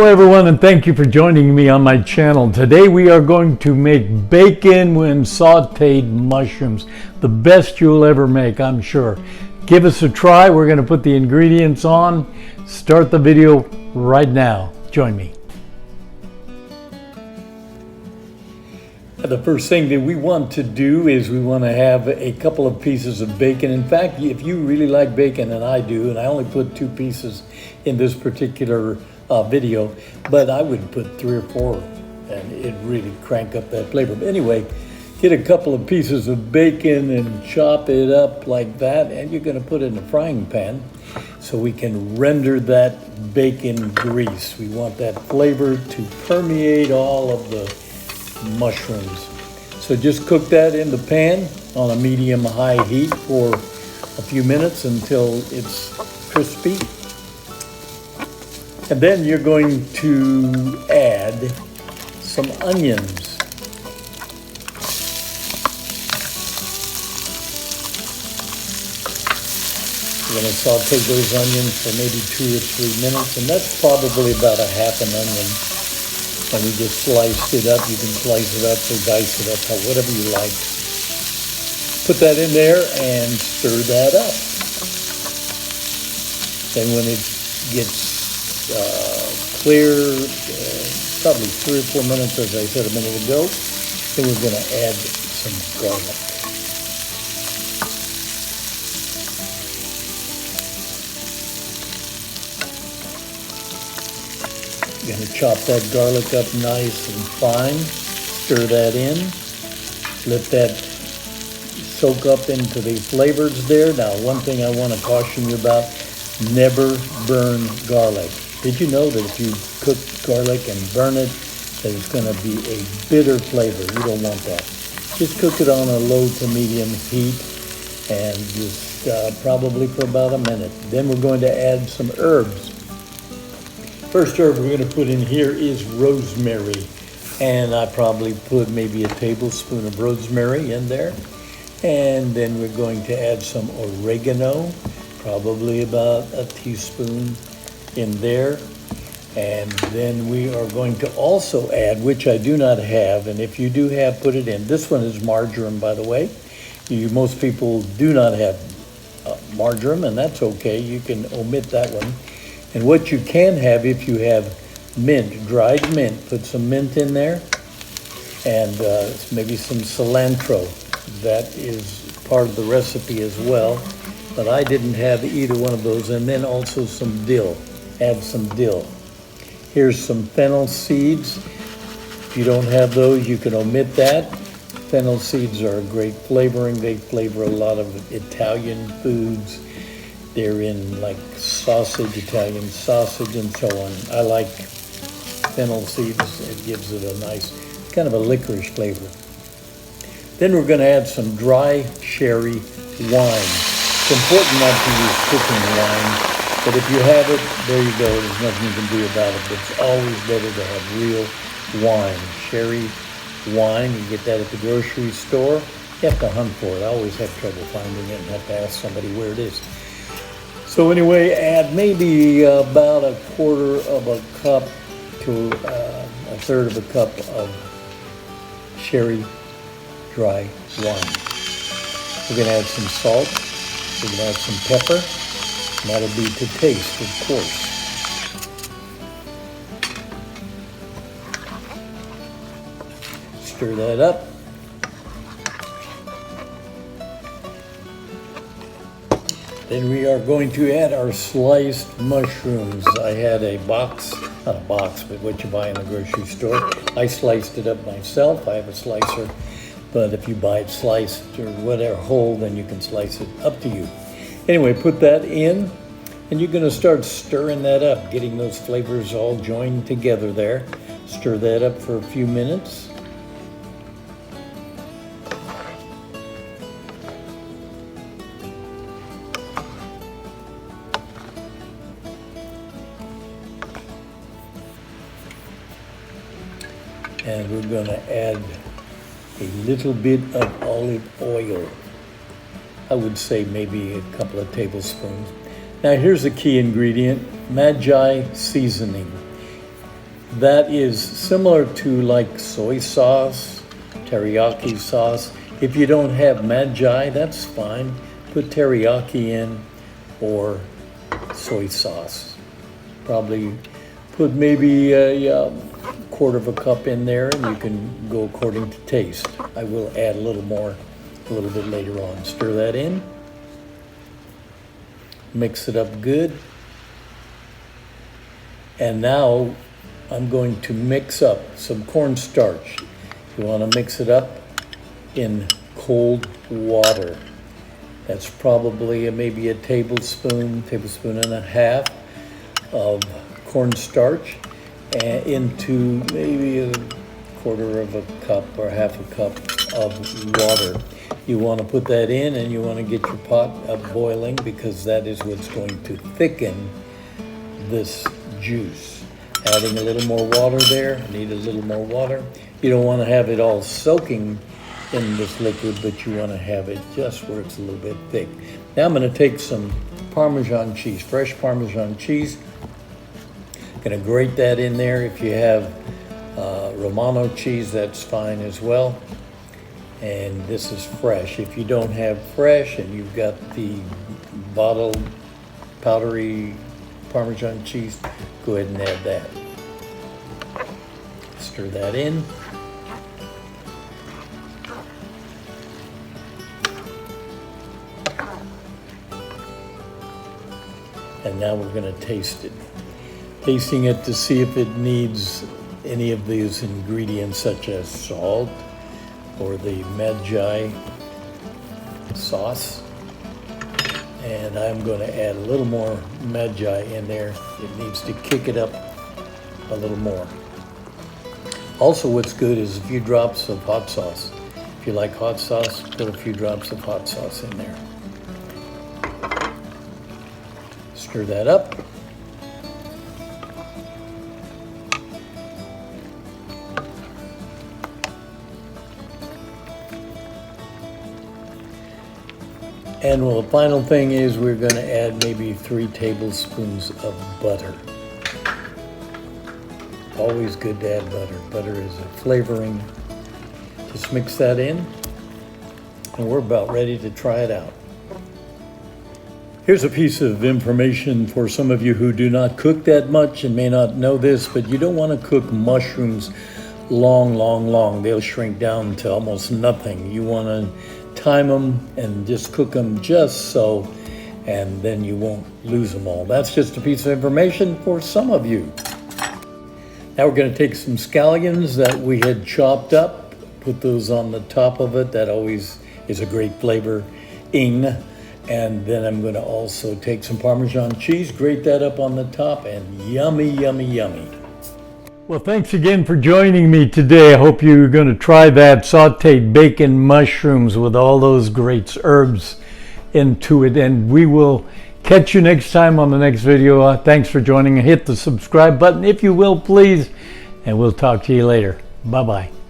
Hello everyone, and thank you for joining me on my channel. Today we are going to make bacon and sauteed mushrooms. The best you'll ever make, I'm sure. Give us a try. We're going to put the ingredients on. Start the video right now. Join me. The first thing that we want to do is we want to have a couple of pieces of bacon. In fact, if you really like bacon, and I do, and I only put 2 pieces in this particular video, but I would put 3 or 4 and it really crank up that flavor. But anyway, get a couple of pieces of bacon and chop it up like that, and you're going to put it in a frying pan so we can render that bacon grease. We want that flavor to permeate all of the mushrooms. So just cook that in the pan on a medium-high heat for a few minutes until it's crispy. And then you're going to add some onions. We're going to saute those onions for maybe 2 or 3 minutes, and that's probably about a half an onion. And we just sliced it up. You can slice it up or dice it up, whatever you like. Put that in there and stir that up. Then when it gets clear, probably 3 or 4 minutes, as I said a minute ago, then we're going to add some garlic. You're going to chop that garlic up nice and fine, stir that in, let that soak up into the flavors there. Now, one thing I want to caution you about, never burn garlic. Did you know that if you cook garlic and burn it, that it's going to be a bitter flavor? You don't want that. Just cook it on a low to medium heat and just probably for about a minute. Then we're going to add some herbs. First herb we're going to put in here is rosemary. And I probably put maybe a tablespoon of rosemary in there. And then we're going to add some oregano, probably about a teaspoon in there. And then we are going to also add, which I do not have, and if you do have, put it in. This one is marjoram, by the way. Most people do not have marjoram, and that's okay. You can omit that one. And what you can have, if you have mint, dried mint, put some mint in there, and maybe some cilantro. That is part of the recipe as well, but I didn't have either one of those. And then also some dill. Add some dill. Here's some fennel seeds. If you don't have those, you can omit that. Fennel seeds are a great flavoring. They flavor a lot of Italian foods. They're in like sausage, Italian sausage, and so on. I like fennel seeds. It gives it a nice, kind of a licorice flavor. Then we're going to add some dry sherry wine. It's important not to use cooking wine, but if you have it, there you go. There's nothing you can do about it. But it's always better to have real wine. Sherry wine, you get that at the grocery store. You have to hunt for it. I always have trouble finding it and have to ask somebody where it is. So anyway, add maybe about a quarter of a cup to a third of a cup of sherry dry wine. We're going to add some salt. We're going to add some pepper. And that'll be to taste, of course. Stir that up. Then we are going to add our sliced mushrooms. I had a box, not a box, but what you buy in the grocery store. I sliced it up myself. I have a slicer. But if you buy it sliced or whatever whole, then you can slice it, up to you. Anyway, put that in, and you're going to start stirring that up, getting those flavors all joined together there. Stir that up for a few minutes. And we're going to add a little bit of olive oil. I would say maybe a couple of tablespoons. Now here's a key ingredient, Magi seasoning. That is similar to like soy sauce, teriyaki sauce. If you don't have Magi, that's fine. Put teriyaki in or soy sauce. Probably put maybe a quarter of a cup in there, and you can go according to taste. I will add a little more a little bit later on. Stir that in. Mix it up good. And now I'm going to mix up some cornstarch. You want to mix it up in cold water. That's probably maybe a tablespoon and a half of cornstarch into maybe a quarter of a cup or half a cup of water. You want to put that in, and you want to get your pot up boiling, because that is what's going to thicken this juice. Adding a little more water there. Need a little more water. You don't want to have it all soaking in this liquid, but you want to have it just where it's a little bit thick. Now I'm going to take some Parmesan cheese, fresh Parmesan cheese. Going to grate that in there. If you have Romano cheese, that's fine as well. And this is fresh. If you don't have fresh and you've got the bottled powdery Parmesan cheese, go ahead and add that. Stir that in. And now we're going to taste it. Tasting it to see if it needs any of these ingredients, such as salt or the Magi sauce. And I'm going to add a little more Magi in there. It needs to kick it up a little more. Also, what's good is a few drops of hot sauce. If you like hot sauce, put a few drops of hot sauce in there. Stir that up. And well, the final thing is we're going to add maybe 3 tablespoons of butter. Always good to add butter. Butter is a flavoring. Just mix that in, and we're about ready to try it out. Here's a piece of information for some of you who do not cook that much and may not know this, but you don't want to cook mushrooms long. They'll shrink down to almost nothing. You want to time them and just cook them just so, and then you won't lose them all. That's just a piece of information for some of you. Now we're going to take some scallions that we had chopped up, put those on the top of it. That always is a great flavoring. And then I'm going to also take some Parmesan cheese, grate that up on the top, and yummy, yummy, yummy. Well, thanks again for joining me today. I hope you're going to try that sauteed bacon mushrooms with all those great herbs into it. And we will catch you next time on the next video. Thanks for joining. Hit the subscribe button if you will, please. And we'll talk to you later. Bye-bye.